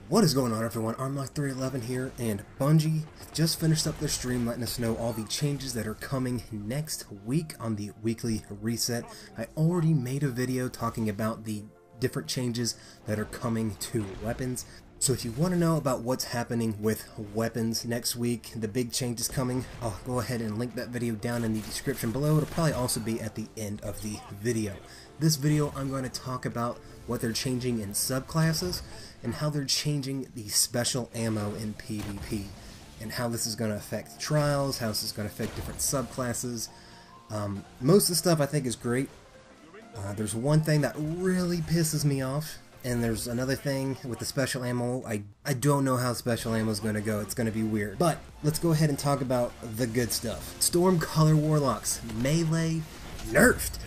What is going on, everyone? Armlock311 here, and Bungie just finished up their stream letting us know all the changes that are coming next week on the weekly reset. I already made a video talking about the different changes that are coming to weapons. So if you want to know about what's happening with weapons next week, the big changes coming, I'll go ahead and link that video down in the description below. It'll probably also be at the end of the video. This video I'm going to talk about what they're changing in subclasses and how they're changing the special ammo in PvP and how this is going to affect trials, how this is going to affect different subclasses. Most of the stuff I think is great. There's one thing that really pisses me off, and there's another thing with the special ammo. I don't know how special ammo is going to go. It's going to be weird. But let's go ahead and talk about the good stuff. Stormcaller Warlocks melee nerfed.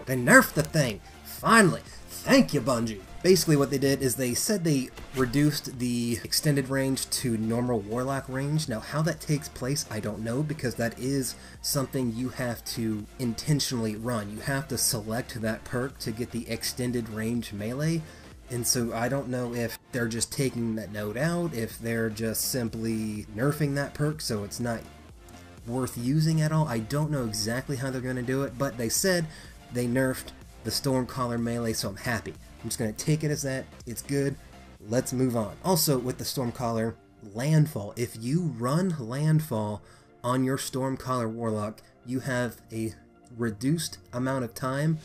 They nerfed the thing. Finally. Thank you, Bungie. Basically what they did is they said they reduced the extended range to normal Warlock range. Now how that takes place I don't know, because that is something you have to intentionally run. You have to select that perk to get the extended range melee. And so I don't know if they're just taking that node out, if they're just simply nerfing that perk so it's not worth using at all. I don't know exactly how they're going to do it, but they said they nerfed the Stormcaller melee, so I'm happy. I'm just going to take it as that. It's good. Let's move on. Also, with the Stormcaller, Landfall. If you run Landfall on your Stormcaller Warlock, you have a reduced amount of time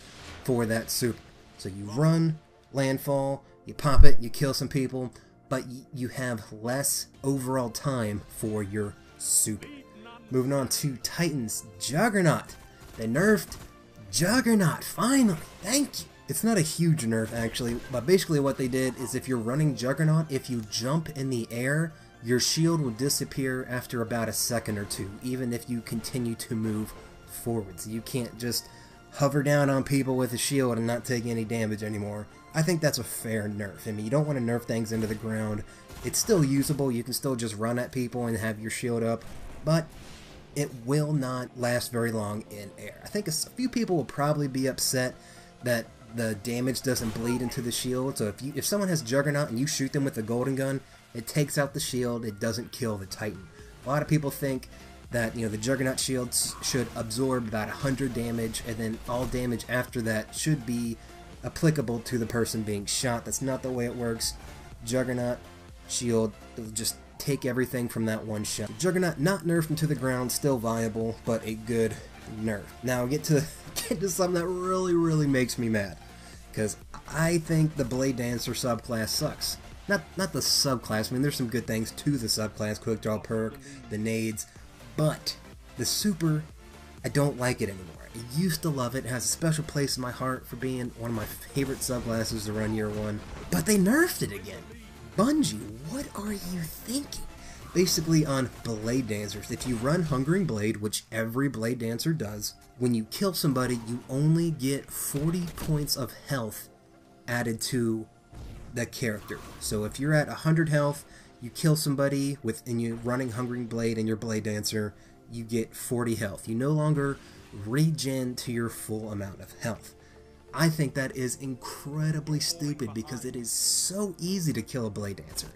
for that super. So you run Landfall, you pop it, you kill some people, but you have less overall time for your super. Moving on to Titans, Juggernaut. They nerfed Juggernaut, finally, thank you. It's not a huge nerf actually, but basically what they did is if you're running Juggernaut, if you jump in the air, your shield will disappear after about a second or two, even if you continue to move forwards. You can't just hover down on people with a shield and not take any damage anymore. I think that's a fair nerf. I mean, you don't want to nerf things into the ground. It's still usable, you can still just run at people and have your shield up, but it will not last very long in air. I think a few people will probably be upset that the damage doesn't bleed into the shield. So if someone has Juggernaut and you shoot them with a golden gun, it takes out the shield, it doesn't kill the Titan. A lot of people think that, you know, the Juggernaut shields should absorb about 100 damage, and then all damage after that should be applicable to the person being shot. That's not the way it works. Juggernaut shield will just take everything from that one shot. Juggernaut not nerfed into the ground, still viable, but a good nerf. Now get to something that really makes me mad, because I think the Blade Dancer subclass sucks. Not the subclass. I mean, there's some good things to the subclass, quick draw perk, the nades, but the super, I don't like it anymore. I used to love it. It has a special place in my heart for being one of my favorite subclasses to run year one, but they nerfed it again. Bungie, what are you thinking? Basically on Blade Dancers, if you run Hungering Blade, which every Blade Dancer does, when you kill somebody, you only get 40 points of health added to the character. So if you're at 100 health, you kill somebody and you're running Hungering Blade and your Blade Dancer, you get 40 health. You no longer regen to your full amount of health. I think that is incredibly stupid because it is so easy to kill a Blade Dancer.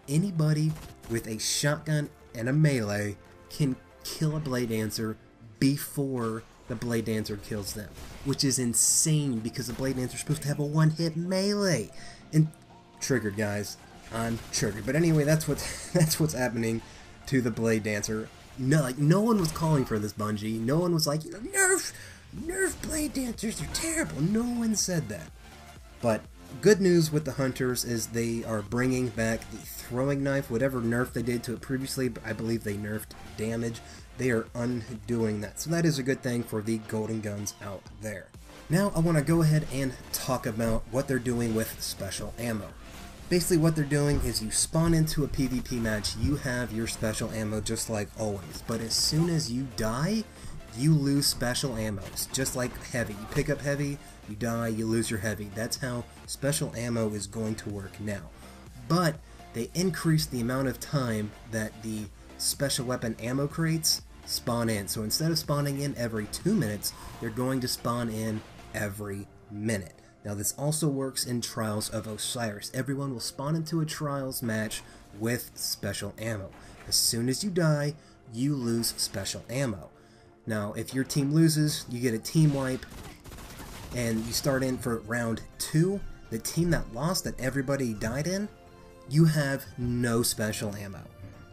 Anybody with a shotgun and a melee can kill a Blade Dancer before the Blade Dancer kills them, which is insane because the Blade Dancer is supposed to have a one-hit melee. And triggered, guys, I'm triggered. But anyway, that's what's happening to the Blade Dancer. No one was calling for this, Bungie. No one was like, Nerf Blade Dancers, they're terrible. No one said that. But good news with the Hunters is they are bringing back the throwing knife. Whatever nerf they did to it previously, I believe they nerfed damage. They are undoing that. So that is a good thing for the golden guns out there. Now I want to go ahead and talk about what they're doing with special ammo. Basically what they're doing is you spawn into a PvP match, you have your special ammo just like always. But as soon as you die, you lose special ammo. It's just like heavy. You pick up heavy, you die, you lose your heavy. That's how special ammo is going to work now. But they increased the amount of time that the special weapon ammo crates spawn in. So instead of spawning in every 2 minutes, they're going to spawn in every minute. Now this also works in Trials of Osiris. Everyone will spawn into a Trials match with special ammo. As soon as you die, you lose special ammo. Now if your team loses, you get a team wipe, and you start in for round 2. The team that lost, that everybody died in, you have no special ammo.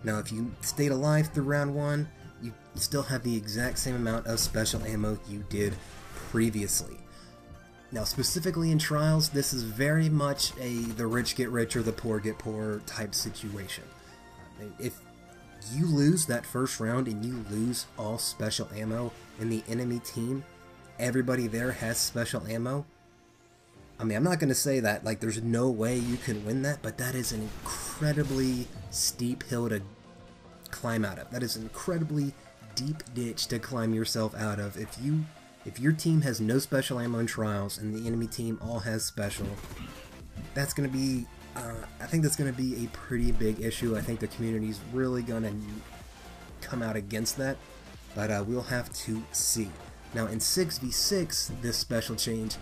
Now if you stayed alive through round 1, you still have the exact same amount of special ammo you did previously. Now specifically in Trials, this is very much the rich get richer, the poor get poorer type situation. If you lose that first round and you lose all special ammo in the enemy team, everybody there has special ammo. I mean, I'm not going to say that like there's no way you can win that, but that is an incredibly steep hill to climb out of. That is an incredibly deep ditch to climb yourself out of. If your team has no special ammo in Trials and the enemy team all has special, that's going to be, I think that's going to be a pretty big issue. I think the community's really going to come out against that, but we'll have to see. Now in 6v6, this special change,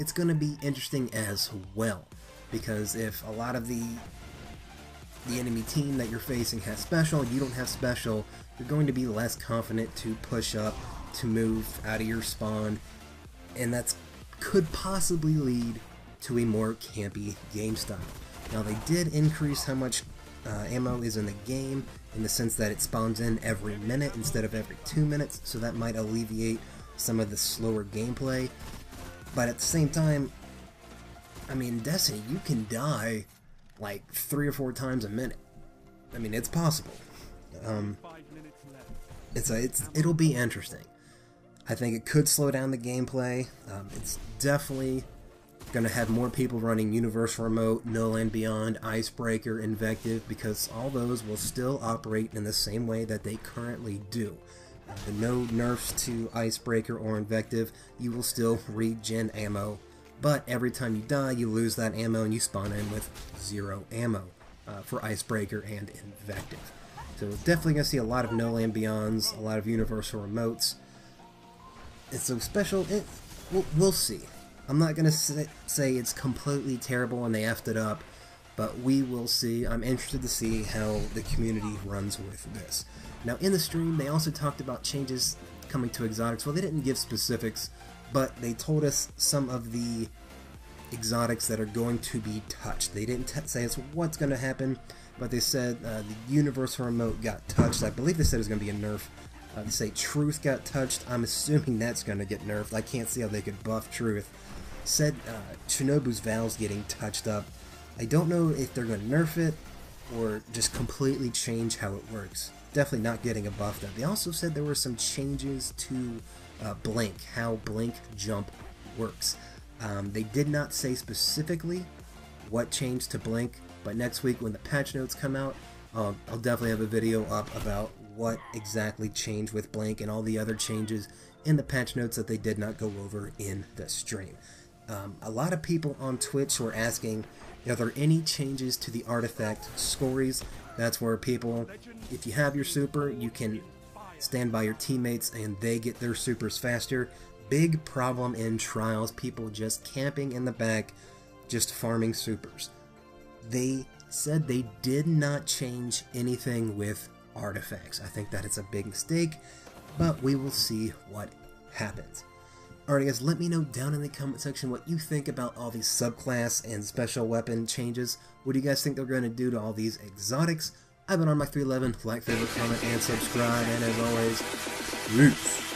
it's going to be interesting as well, because if a lot of the enemy team that you're facing has special, you don't have special, you're going to be less confident to push up, to move out of your spawn, and that could possibly lead to a more campy game style. Now they did increase how much ammo is in the game, in the sense that it spawns in every minute instead of every 2 minutes, so that might alleviate some of the slower gameplay. But at the same time, I mean, in Destiny, you can die like 3 or 4 times a minute. I mean, it's possible. It'll be interesting. I think it could slow down the gameplay. It's definitely going to have more people running Universal Remote, No Land Beyond, Icebreaker, Invective, because all those will still operate in the same way that they currently do. The no nerfs to Icebreaker or Invective, you will still regen ammo, but every time you die, you lose that ammo and you spawn in with 0 ammo for Icebreaker and Invective. So we're definitely going to see a lot of No Land Beyonds, a lot of Universal Remotes. It's so special, we'll see. I'm not going to say it's completely terrible and they effed it up, but we will see. I'm interested to see how the community runs with this. Now in the stream, they also talked about changes coming to exotics. Well, they didn't give specifics, but they told us some of the exotics that are going to be touched. They didn't say us what's going to happen, but they said the Universal Remote got touched. I believe they said it was going to be a nerf. They say Truth got touched. I'm assuming that's going to get nerfed. I can't see how they could buff Truth. Said Shinobu's Valve's getting touched up. I don't know if they're going to nerf it or just completely change how it works. Definitely not getting a buff though. They also said there were some changes to Blink, how Blink jump works. They did not say specifically what changed to Blink, but next week when the patch notes come out, I'll definitely have a video up about what exactly changed with Blink and all the other changes in the patch notes that they did not go over in the stream. A lot of people on Twitch were asking, are there any changes to the artifact scories? That's where people, if you have your super, you can stand by your teammates and they get their supers faster. Big problem in Trials, people just camping in the back, just farming supers. They said they did not change anything with artifacts. I think that is a big mistake, but we will see what happens. Alright guys, let me know down in the comment section what you think about all these subclass and special weapon changes. What do you guys think they're going to do to all these exotics? I've been on Mike 311. Like, favorite, comment, and subscribe. And as always, peace.